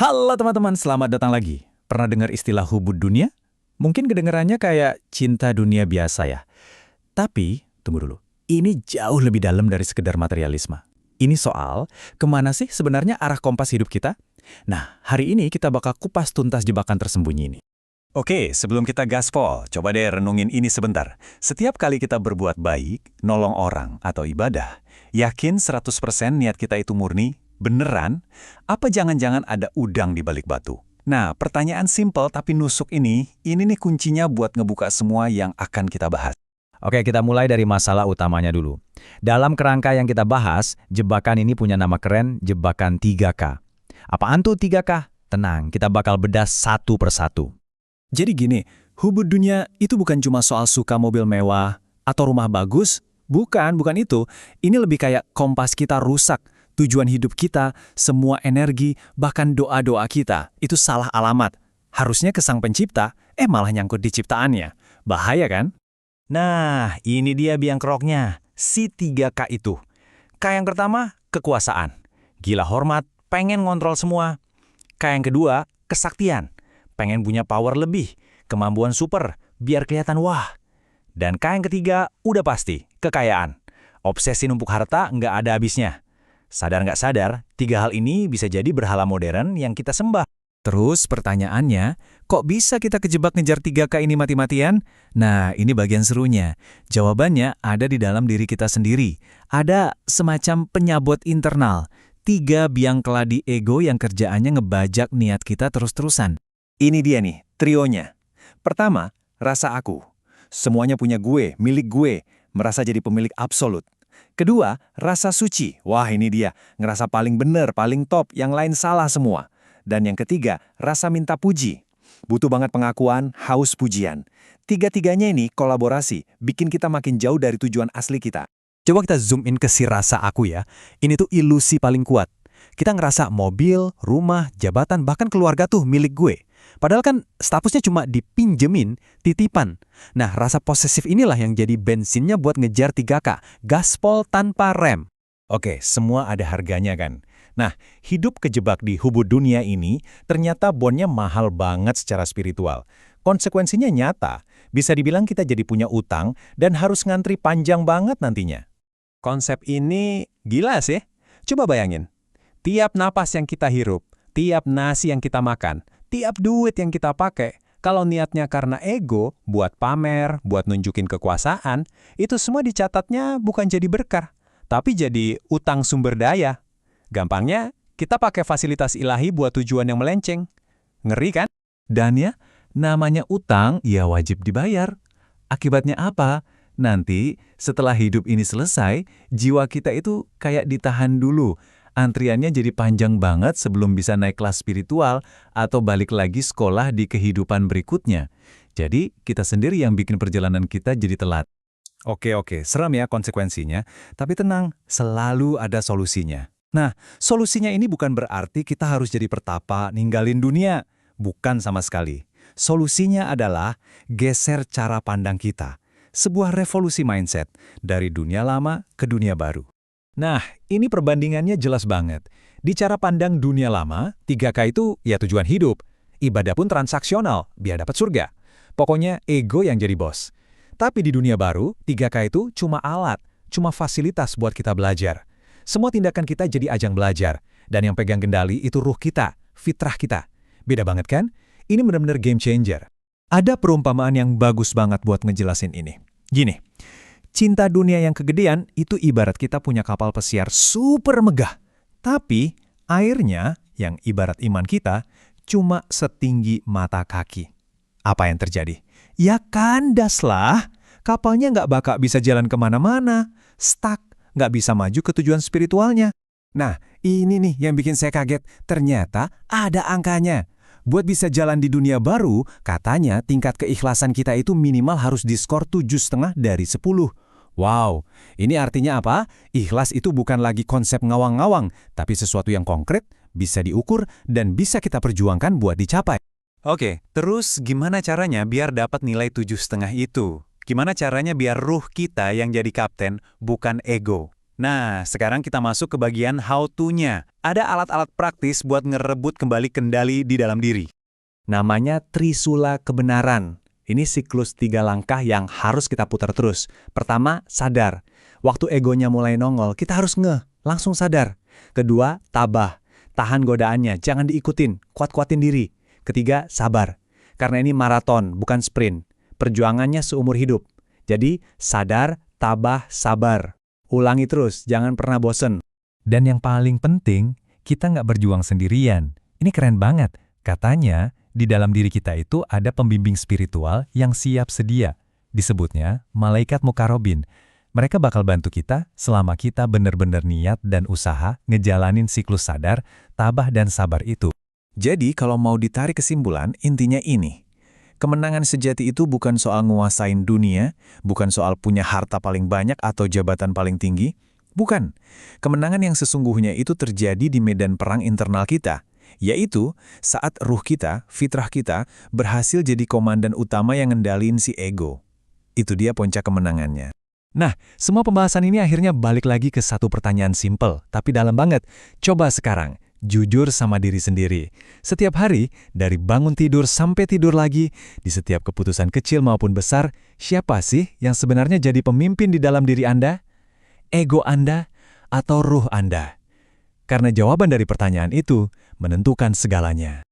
Halo teman-teman, selamat datang lagi. Pernah dengar istilah hubud dunia? Mungkin kedengarannya kayak cinta dunia biasa ya. Tapi, tunggu dulu. Ini jauh lebih dalam dari sekedar materialisme. Ini soal, kemana sih sebenarnya arah kompas hidup kita? Nah, hari ini kita bakal kupas tuntas jebakan tersembunyi ini. Oke, sebelum kita gaspol, coba deh renungin ini sebentar. Setiap kali kita berbuat baik, nolong orang, atau ibadah, yakin 100% niat kita itu murni? Beneran? Apa jangan-jangan ada udang di balik batu? Nah, pertanyaan simpel tapi nusuk ini nih kuncinya buat ngebuka semua yang akan kita bahas. Oke, kita mulai dari masalah utamanya dulu. Dalam kerangka yang kita bahas, jebakan ini punya nama keren, jebakan 3K. Apaan tuh 3K? Tenang, kita bakal bedah satu persatu. Jadi gini, hubud dunia itu bukan cuma soal suka mobil mewah atau rumah bagus. Bukan itu. Ini lebih kayak kompas kita rusak, tujuan hidup kita, semua energi, bahkan doa-doa kita. Itu salah alamat. Harusnya ke sang pencipta, malah nyangkut di ciptaannya. Bahaya kan? Nah, ini dia biang keroknya, si 3K itu. K yang pertama, kekuasaan. Gila hormat, pengen ngontrol semua. K yang kedua, kesaktian. Pengen punya power lebih, kemampuan super, biar kelihatan wah. Dan K yang ketiga, udah pasti, kekayaan. Obsesi numpuk harta nggak ada habisnya. Sadar nggak sadar, 3 hal ini bisa jadi berhala modern yang kita sembah. Terus pertanyaannya, kok bisa kita kejebak ngejar 3K ini mati-matian? Nah, ini bagian serunya. Jawabannya ada di dalam diri kita sendiri. Ada semacam penyabot internal. 3 biang keladi ego yang kerjaannya ngebajak niat kita terus-terusan. Ini dia nih, trionya. Pertama, rasa aku. Semuanya punya gue, milik gue, merasa jadi pemilik absolut. Kedua, rasa suci. Wah, ini dia, ngerasa paling bener, paling top, yang lain salah semua. Dan yang ketiga, rasa minta puji. Butuh banget pengakuan, haus pujian. Tiga-tiganya ini kolaborasi, bikin kita makin jauh dari tujuan asli kita. Coba kita zoom in ke si rasa aku ya. Ini tuh ilusi paling kuat. Kita ngerasa mobil, rumah, jabatan, bahkan keluarga tuh milik gue. Padahal kan statusnya cuma dipinjemin, titipan. Nah, rasa posesif inilah yang jadi bensinnya buat ngejar 3K. Gaspol tanpa rem. Oke, semua ada harganya kan. Nah, hidup kejebak di hubud dunia ini ternyata bondnya mahal banget secara spiritual. Konsekuensinya nyata, bisa dibilang kita jadi punya utang dan harus ngantri panjang banget nantinya. Konsep ini gila sih. Coba bayangin, tiap napas yang kita hirup, tiap nasi yang kita makan, tiap duit yang kita pakai, kalau niatnya karena ego, buat pamer, buat nunjukin kekuasaan, itu semua dicatatnya bukan jadi berkah, tapi jadi utang sumber daya. Gampangnya, kita pakai fasilitas ilahi buat tujuan yang melenceng. Ngeri kan? Dan ya, namanya utang ya wajib dibayar. Akibatnya apa? Nanti setelah hidup ini selesai, jiwa kita itu kayak ditahan dulu. Antriannya jadi panjang banget sebelum bisa naik kelas spiritual atau balik lagi sekolah di kehidupan berikutnya. Jadi, kita sendiri yang bikin perjalanan kita jadi telat. Oke, seram ya konsekuensinya. Tapi tenang, selalu ada solusinya. Nah, solusinya ini bukan berarti kita harus jadi pertapa, ninggalin dunia. Bukan sama sekali. Solusinya adalah geser cara pandang kita. Sebuah revolusi mindset dari dunia lama ke dunia baru. Nah, ini perbandingannya jelas banget. Di cara pandang dunia lama, 3K itu ya tujuan hidup. Ibadah pun transaksional, biar dapat surga. Pokoknya ego yang jadi bos. Tapi di dunia baru, 3K itu cuma alat, cuma fasilitas buat kita belajar. Semua tindakan kita jadi ajang belajar. Dan yang pegang kendali itu ruh kita, fitrah kita. Beda banget kan? Ini benar-benar game changer. Ada perumpamaan yang bagus banget buat ngejelasin ini. Gini, cinta dunia yang kegedean itu ibarat kita punya kapal pesiar super megah. Tapi airnya yang ibarat iman kita cuma setinggi mata kaki. Apa yang terjadi? Ya kandas lah. Kapalnya nggak bakal bisa jalan kemana-mana. Stuck, nggak bisa maju ke tujuan spiritualnya. Nah, ini nih yang bikin saya kaget. Ternyata ada angkanya. Buat bisa jalan di dunia baru, katanya tingkat keikhlasan kita itu minimal harus diskor 7,5 dari 10. Wow, ini artinya apa? Ikhlas itu bukan lagi konsep ngawang-ngawang, tapi sesuatu yang konkret, bisa diukur, dan bisa kita perjuangkan buat dicapai. Oke, terus gimana caranya biar dapat nilai 7,5 itu? Gimana caranya biar ruh kita yang jadi kapten, bukan ego? Nah, sekarang kita masuk ke bagian how to-nya. Ada alat-alat praktis buat ngerebut kembali kendali di dalam diri. Namanya Trisula kebenaran. Ini siklus 3 langkah yang harus kita putar terus. Pertama, sadar. Waktu egonya mulai nongol, kita harus langsung sadar. Kedua, tabah. Tahan godaannya, jangan diikutin, kuat-kuatin diri. Ketiga, sabar. Karena ini maraton, bukan sprint. Perjuangannya seumur hidup. Jadi, sadar, tabah, sabar. Ulangi terus, jangan pernah bosen. Dan yang paling penting, kita nggak berjuang sendirian. Ini keren banget. Katanya, di dalam diri kita itu ada pembimbing spiritual yang siap sedia. Disebutnya malaikat mukarobin. Mereka bakal bantu kita selama kita benar-benar niat dan usaha ngejalanin siklus sadar, tabah, dan sabar itu. Jadi, kalau mau ditarik kesimpulan, intinya ini. Kemenangan sejati itu bukan soal nguasain dunia, bukan soal punya harta paling banyak atau jabatan paling tinggi. Bukan. Kemenangan yang sesungguhnya itu terjadi di medan perang internal kita, yaitu saat ruh kita, fitrah kita, berhasil jadi komandan utama yang ngendalin si ego. Itu dia puncak kemenangannya. Nah, semua pembahasan ini akhirnya balik lagi ke satu pertanyaan simpel, tapi dalam banget. Coba sekarang, jujur sama diri sendiri. Setiap hari, dari bangun tidur sampai tidur lagi, di setiap keputusan kecil maupun besar, siapa sih yang sebenarnya jadi pemimpin di dalam diri Anda? Ego Anda atau ruh Anda? Karena jawaban dari pertanyaan itu menentukan segalanya.